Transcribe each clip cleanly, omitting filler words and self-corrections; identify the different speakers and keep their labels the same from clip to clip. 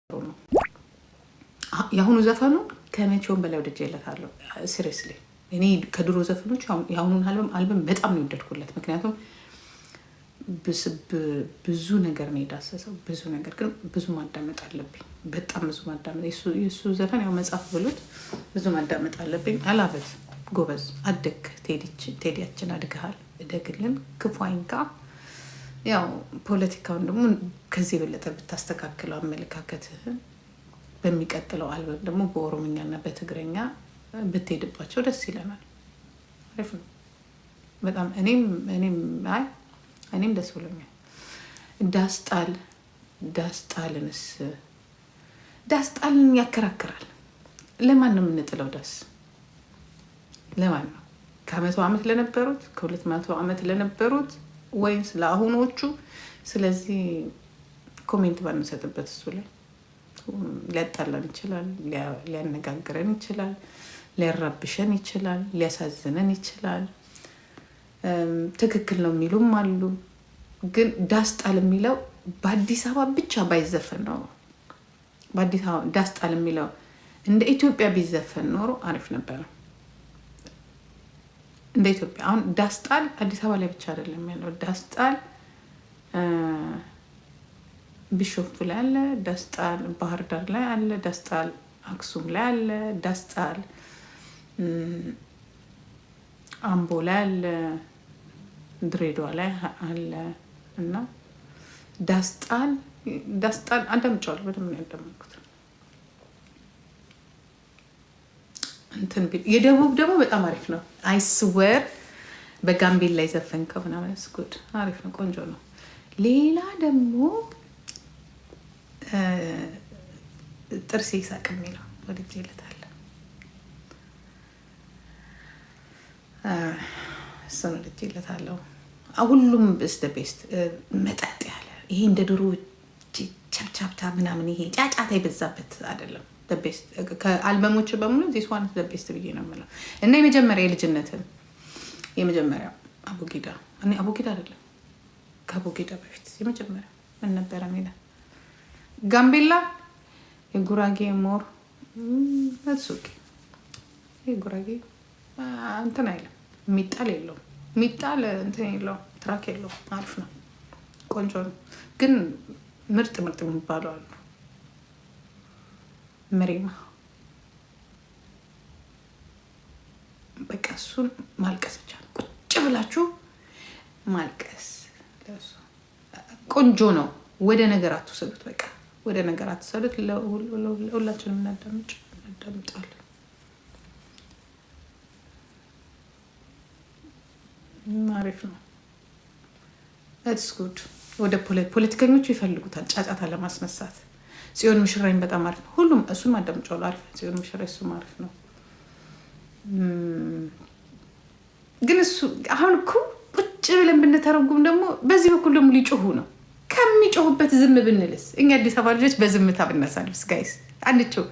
Speaker 1: ነው የአሁኑ ዘፈኑ ከመቼውም በላይ ወድጄለታለሁ። ሲሪየስሊ እኔ ከድሮ ዘፈኖች የአሁኑን አልበም በጣም ነው የወደድኩለት። ምክንያቱም ብዙ ነገር ነው የዳሰሰው። ብዙ ነገር ግን ብዙ ማዳመጥ አለብኝ። በጣም ብዙ ማዳመጥ የእሱ ዘፈን ያው መጽሐፍ ብሎት ብዙ ማዳመጥ አለብኝ። አላበት ጎበዝ አደግ ቴዲያችን አድግሃል፣ እደግልን፣ ክፉ አይንካ። ያው ፖለቲካውን ደግሞ ከዚህ የበለጠ ብታስተካክለው አመለካከትህን በሚቀጥለው አልበም ደግሞ በኦሮምኛና በትግረኛ ብትሄድባቸው ደስ ይለናል። አሪፍ ነው በጣም። እኔም ደስ ብሎኛል። ዳስጣልን ያከራክራል። ለማን ነው የምንጥለው? ለማን ነው? ከ100 ዓመት ለነበሩት፣ ከ200 ዓመት ለነበሩት ወይስ ለአሁኖቹ? ስለዚህ ኮሜንት ባንሰጥበት እሱ ላይ ሊያጣላን ይችላል፣ ሊያነጋግረን ይችላል፣ ሊያራብሸን ይችላል፣ ሊያሳዝነን ይችላል። ትክክል ነው የሚሉም አሉ። ግን ዳስጣል የሚለው በአዲስ አበባ ብቻ ባይዘፈን ነው። በአዲስ አበባ ዳስጣል የሚለው እንደ ኢትዮጵያ ቢዘፈን ኖሮ አሪፍ ነበረ። እንደ ኢትዮጵያ አሁን ዳስጣል አዲስ አበባ ላይ ብቻ አይደለም ያለው። ዳስጣል ቢሾፍቱ ላይ አለ፣ ዳስጣል ባህር ዳር ላይ አለ፣ ዳስጣል አክሱም ላይ አለ፣ ዳስጣል አምቦ ላይ አለ፣ ድሬዳዋ ላይ አለ። እና ዳስጣል አዳምጫዋለሁ፣ በደምብ ነው ያዳመጥኩት። የደቡብ ደግሞ በጣም አሪፍ ነው። አይስወር በጋምቤላ ላይ ዘፈንከው ምናምን ስጉድ አሪፍ ነው፣ ቆንጆ ነው። ሌላ ደግሞ ጥርሴ ይሳቅ የሚለው ወድጄለታለሁ። እሱን ወድጄለታለሁ። ሁሉም በስተ ቤስት መጠጥ ያለ ይሄ እንደ ድሮ ቻፕቻፕታ ምናምን ይሄ ጫጫታ የበዛበት አይደለም። ቤስት ከአልበሞች በሙሉ ዚስ ዋን ቤስት ብዬ ነው የምለው። እና የመጀመሪያው አቡጊዳ አይደለም፣ ከአቡጊዳ በፊት የመጀመሪያው ምን ነበረ ሚለ ጋምቤላ የጉራጌ ሞር እሱቂ የጉራጌ እንትን አይልም፣ የሚጣል የለውም፣ የሚጣል እንትን የለውም፣ ትራክ የለውም። አሪፍ ነው፣ ቆንጆ ነው። ግን ምርጥ የሚባሉ አሉ። መሬማ በቃ እሱን ማልቀስ ብቻ ነው። ቁጭ ብላችሁ ማልቀስ ለሱ ቆንጆ ነው። ወደ ነገር አትወሰዱት። በቃ ወደ ነገር አትወሰዱት። ሁላችንም እናዳምጣለን። አሪፍ ነው። ኢትስ ጉድ። ወደ ፖለቲከኞቹ ይፈልጉታል ጫጫታ ለማስነሳት። ጽዮን ምሽራይን በጣም አሪፍ ነው። ሁሉም እሱም አዳምጫለሁ። አሪፍ ነው። ጽዮን ምሽራይ እሱም አሪፍ ነው። ግን እሱ አሁን እኮ ቁጭ ብለን ብንተረጉም ደግሞ በዚህ በኩል ደግሞ ሊጮሁ ነው። ከሚጮሁበት ዝም ብንልስ? እኛ አዲስ አበባ ልጆች በዝምታ ብናሳልፍስ? ጋይስ አንድቸው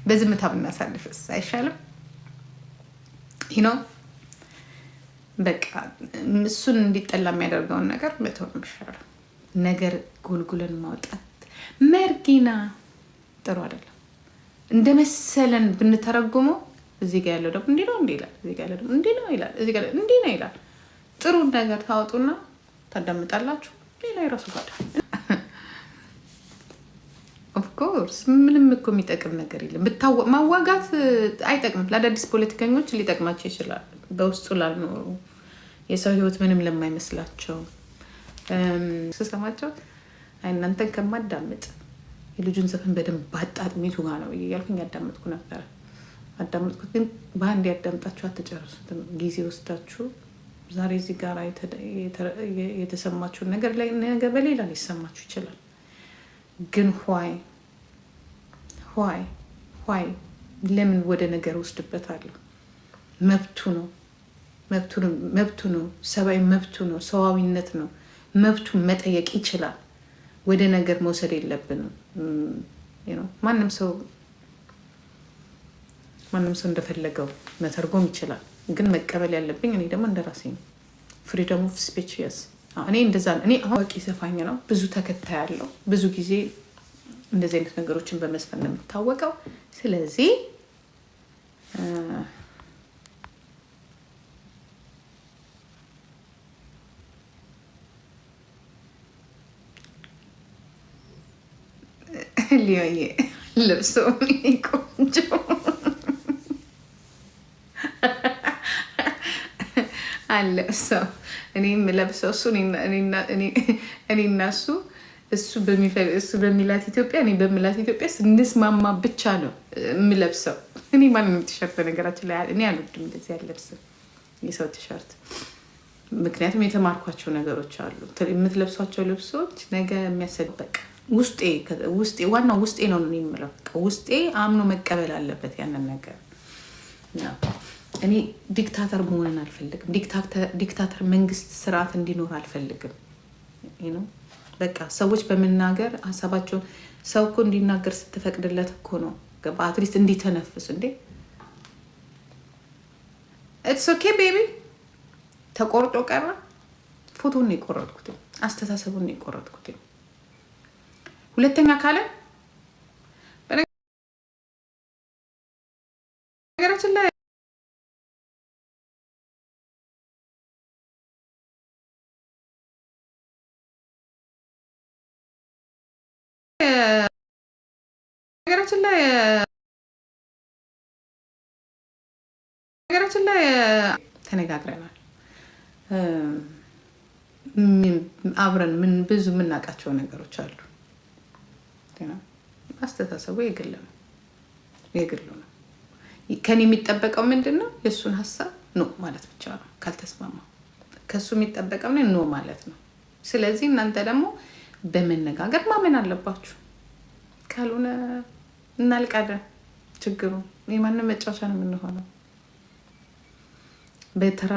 Speaker 1: በዝምታ ብናሳልፍስ አይሻልም? ይህ ነው በቃ። እሱን እንዲጠላ የሚያደርገውን ነገር መተው ነው የሚሻለው። ነገር ጎልጉለን ማውጣት መርጊና ጥሩ አይደለም። እንደ መሰለን ብንተረጉመው እዚህ ጋር ያለው ደግሞ እንዲህ ነው እንዲህ ይላል፣ እዚህ ጋር ያለው ደግሞ እንዲህ ነው ይላል፣ እዚህ ጋር እንዲህ ነው ይላል። ጥሩ ነገር ታወጡና ታዳምጣላችሁ። ሌላ የራሱ ጋር ኦፍኮርስ ምንም እኮ የሚጠቅም ነገር የለም። ማዋጋት አይጠቅምም። ለአዳዲስ ፖለቲከኞች ሊጠቅማቸው ይችላል። በውስጡ ላልኖሩ የሰው ህይወት ምንም ለማይመስላቸው ስሰማቸው እናንተን ከማዳምጥ የልጁን ዘፈን በደንብ ባጣጥሚቱ ጋር ነው እያልኩኝ ያዳመጥኩ ነበረ። አዳመጥኩት፣ ግን በአንድ ያዳምጣችሁ አትጨርሱትም። ጊዜ ወስዳችሁ ዛሬ እዚህ ጋር የተሰማችሁን ነገር ላይ ነገ በሌላ ሊሰማችሁ ይችላል። ግን ኋይ ለምን ወደ ነገር ወስድበታለሁ? መብቱ ነው፣ ሰብአዊ መብቱ ነው፣ ሰዋዊነት ነው። መብቱን መጠየቅ ይችላል። ወደ ነገር መውሰድ የለብንም። ማንም ሰው እንደፈለገው መተርጎም ይችላል። ግን መቀበል ያለብኝ እኔ ደግሞ እንደራሴ ነው። ፍሪደም ኦፍ ስፒች የስ እኔ እንደዛ ነው። እኔ አዋቂ ዘፋኝ ነው፣ ብዙ ተከታይ ያለው ብዙ ጊዜ እንደዚህ አይነት ነገሮችን በመስፈን ነው የምታወቀው። ስለዚህ ሊዮዬ ልብሶ ቆንጆ አለብሰው እኔ የምለብሰው እሱ እኔና እሱ በሚላት ኢትዮጵያ እኔ በሚላት ኢትዮጵያ ስንስማማ ብቻ ነው የምለብሰው። እኔ ማንንም ቲሸርት ነገራችን ላይ እኔ አልወድም እንደዚህ አልለብስም የሰው ቲሸርት። ምክንያቱም የተማርኳቸው ነገሮች አሉ። የምትለብሷቸው ልብሶች ነገ የሚያሰበቅ ውስጤ ዋናው ውስጤ ነው የምለው። ውስጤ አምኖ መቀበል አለበት ያንን ነገር። እኔ ዲክታተር መሆንን አልፈልግም። ዲክታተር መንግስት ስርዓት እንዲኖር አልፈልግም። በቃ ሰዎች በመናገር ሀሳባቸውን ሰው እኮ እንዲናገር ስትፈቅድለት እኮ ነው ገባ አትሊስት እንዲተነፍስ እንዴ። ኢትስ ኦኬ ቤቢ። ተቆርጦ ቀረ። ፎቶን ነው የቆረጥኩት፣ አስተሳሰቡን ነው የቆረጥኩት። ሁለተኛ ካለ በነገራችን ላይ ነገራችን ላይ ተነጋግረናል። አብረን ብዙ የምናውቃቸው ነገሮች አሉ። አስተሳሰቡ የግሉ ነው። ከኔ የሚጠበቀው ምንድን ነው? የእሱን ሀሳብ ኖ ማለት ብቻ ነው። ካልተስማማ ከእሱ የሚጠበቀው ኖ ማለት ነው። ስለዚህ እናንተ ደግሞ በመነጋገር ማመን አለባችሁ። ካልሆነ እናልቃለን። ችግሩ የማንም መጫወቻ ነው የምንሆነው። በተራ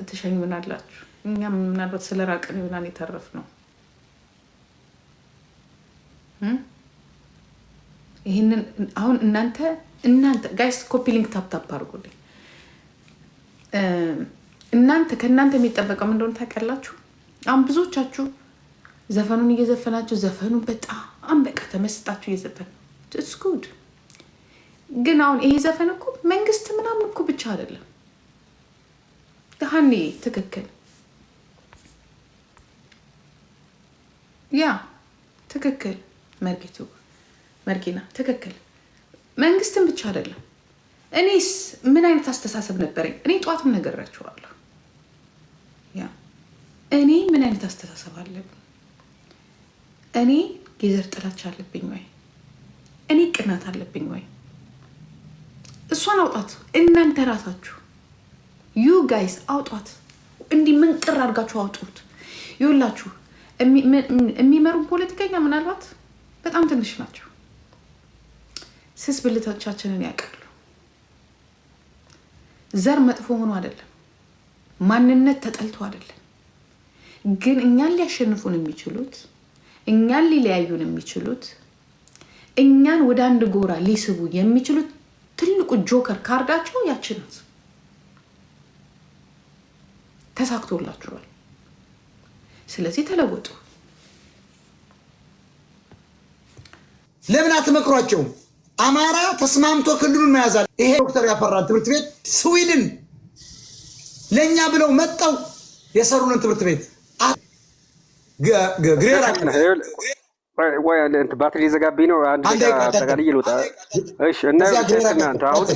Speaker 1: ትሸኙናላችሁ። እኛም ምናልባት ስለ ራቅን ይሆናል የተረፍነው። ይህንን አሁን እናንተ ጋይስ ኮፒ ሊንክ ታፕታፕ አድርጉልኝ። ከእናንተ የሚጠበቀው ምን እንደሆነ ታውቃላችሁ? አሁን ብዙዎቻችሁ ዘፈኑን እየዘፈናችሁ ዘፈኑ በጣም በቃ ተመስጣችሁ እየዘፈን ኢትስ ጉድ። ግን አሁን ይሄ ዘፈን እኮ መንግስት ምናምን እኮ ብቻ አይደለም። ሀኒ ትክክል፣ ያ ትክክል፣ መርጊና ትክክል። መንግስትን ብቻ አይደለም። እኔስ ምን አይነት አስተሳሰብ ነበረኝ? እኔ ጠዋትም ነገራችኋለሁ። ያ እኔ ምን አይነት አስተሳሰብ አለብኝ? እኔ የዘር ጥላቻ አለብኝ ወይ? እኔ ቅናት አለብኝ ወይ? እሷን አውጣት። እናንተ ራሳችሁ ዩ ጋይስ አውጧት። እንዲህ ምንቅር አድርጋችሁ አውጡት። ይኸውላችሁ የሚመሩ ፖለቲከኛ ምናልባት በጣም ትንሽ ናቸው። ስስ ብልቶቻችንን ያውቃሉ። ዘር መጥፎ ሆኖ አይደለም፣ ማንነት ተጠልቶ አይደለም። ግን እኛን ሊያሸንፉን የሚችሉት፣ እኛን ሊለያዩን የሚችሉት፣ እኛን ወደ አንድ ጎራ ሊስቡ የሚችሉት ትልቁ ጆከር ካርዳቸው ያችን ናት። ተሳክቶላችኋል። ስለዚህ ተለወጡ።
Speaker 2: ለምን አትመክሯቸውም? አማራ ተስማምቶ ክልሉን መያዛል። ይሄ ዶክተር ያፈራን ትምህርት ቤት ስዊድን ለኛ ብለው መጣው የሰሩንን ትምህርት ቤት ግሬራ
Speaker 3: ወይ አንተ ባትሪ ዘጋቢ ነው። አንድ አጠቃላይ ይልውጣ። እሺ እና እናንተ አሁን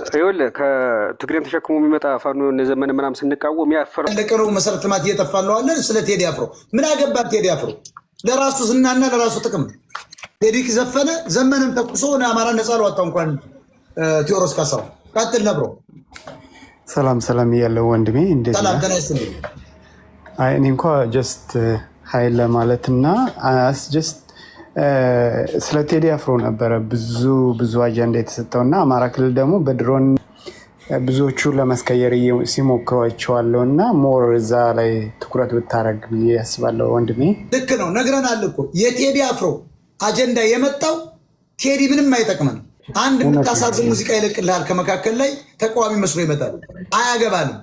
Speaker 3: ይኸውልህ ከትግሬም ተሸክሞ የሚመጣ ፋኖ ዘመን ምናምን ስንቃወም ያፈረው
Speaker 2: ለቀረው መሰረተ ልማት እየጠፋን ነው አለን። ስለ ቴዲ አፍሮ ምን አገባት? ቴዲ አፍሮ ለራሱ ዝናና ለራሱ ጥቅም ቴዲ ዘፈነ ዘመንም ተኩሶ አማራ ነፃ አልወጣው። እንኳን ቴዎድሮስ ካሳው ቀጥል ነብሮ።
Speaker 4: ሰላም ያለው ወንድሜ እንዴት ነው?
Speaker 2: ሰላም ተነስተን
Speaker 4: አይ እኔ እንኳን ጀስት ሀይል ለማለትና ጀስት ስለ ቴዲ አፍሮ ነበረ ብዙ አጀንዳ የተሰጠውና አማራ ክልል ደግሞ በድሮን ብዙዎቹ ለመስቀየር ሲሞክሯቸዋለሁ እና ሞር እዛ ላይ ትኩረት ብታረግ ብዬ ያስባለሁ ወንድሜ።
Speaker 2: ልክ ነው ነግረናል እኮ የቴዲ አፍሮ አጀንዳ የመጣው ቴዲ ምንም አይጠቅመን። አንድ የምታሳዝን ሙዚቃ ይለቅልሃል ከመካከል ላይ ተቃዋሚ መስሎ ይመጣል። አያገባንም።